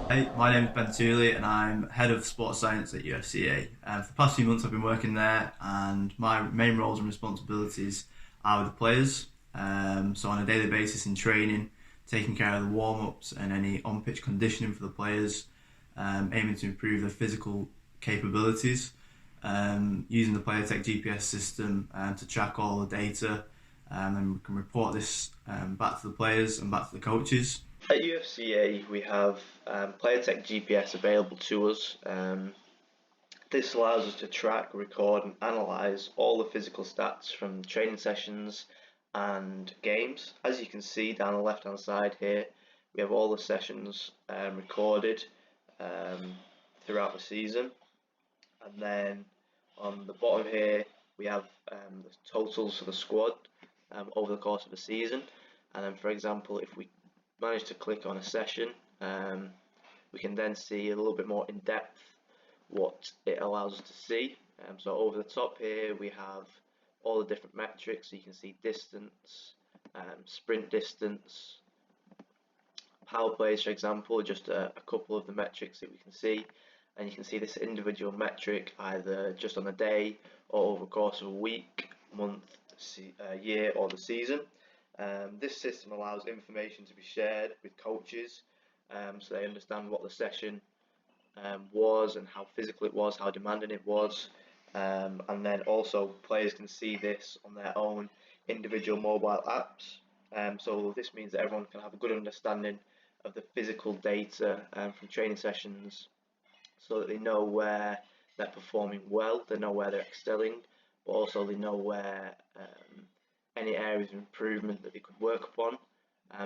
Hey, my name is Ben Tooley and I'm head of sports science at UFCA. For the past few months, I've been working there, and my main roles and responsibilities are with the players. So, on a daily basis in training, taking care of the warm ups and any on pitch conditioning for the players, aiming to improve their physical capabilities, using the PlayerTek GPS system to track all the data, and we can report this back to the players and back to the coaches. At UFCA, we have PlayerTek GPS available to us. This allows us to track, record, and analyze all the physical stats from training sessions and games. As you can see down the left-hand side here, we have all the sessions recorded um, throughout the season. And then on the bottom here, we have the totals for the squad over the course of the season. And then, for example, if we manage to click on a session, we can then see a little bit more in depth what it allows us to see. So over the top here we have all the different metrics. So you can see distance, sprint distance, power plays, for example, just a couple of the metrics that we can see. And you can see this individual metric either just on the day or over the course of a week, month, year, or the season. This system allows information to be shared with coaches, so they understand what the session was and how physical it was, how demanding it was. And then also players can see this on their own individual mobile apps. So this means that everyone can have a good understanding of the physical data from training sessions, so that they know where they're performing well, they know where they're excelling, but also they know where any areas of improvement that they could work upon,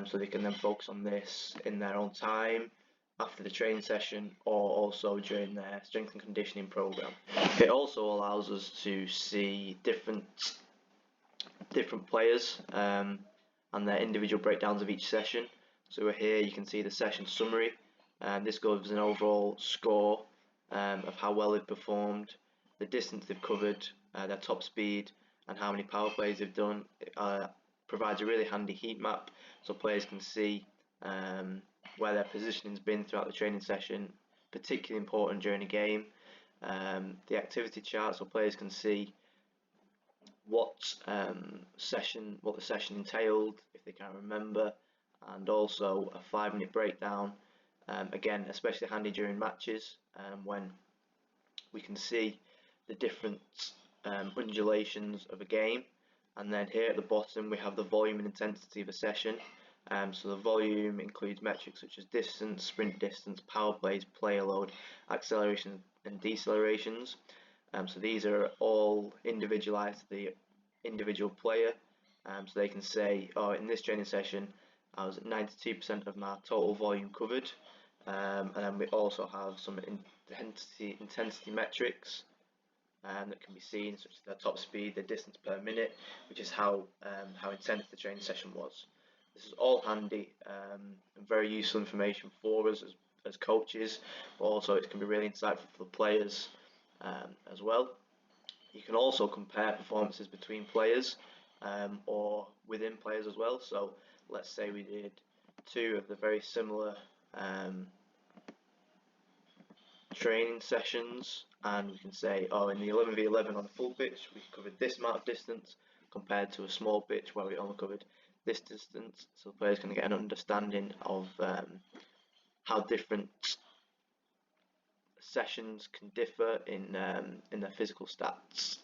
so they can then focus on this in their own time after the training session or also during their strength and conditioning program. It also allows us to see different players and their individual breakdowns of each session. So here you can see the session summary, and this gives an overall score of how well they've performed, the distance they've covered, their top speed, and how many power plays they've done. It provides a really handy heat map so players can see where their positioning's been throughout the training session, particularly important during a game. The activity chart so players can see what what the session entailed if they can't remember, and also a 5-minute breakdown. Again, especially handy during matches when we can see the different undulations of a game. And then here at the bottom we have the volume and intensity of a session. So the volume includes metrics such as distance, sprint distance, power plays, player load, acceleration and decelerations. So these are all individualized to the individual player. So they can say, oh, in this training session I was at 92% of my total volume covered. And then we also have some intensity metrics that can be seen, such as their top speed, the distance per minute, which is how intense the training session was. This is all handy and very useful information for us as coaches, but also it can be really insightful for the players as well. You can also compare performances between players or within players as well. So let's say we did two of the very similar training sessions, and we can say, oh, in the 11v11 on a full pitch we covered this amount of distance compared to a small pitch where we only covered this distance, so the players can get an understanding of how different sessions can differ in their physical stats.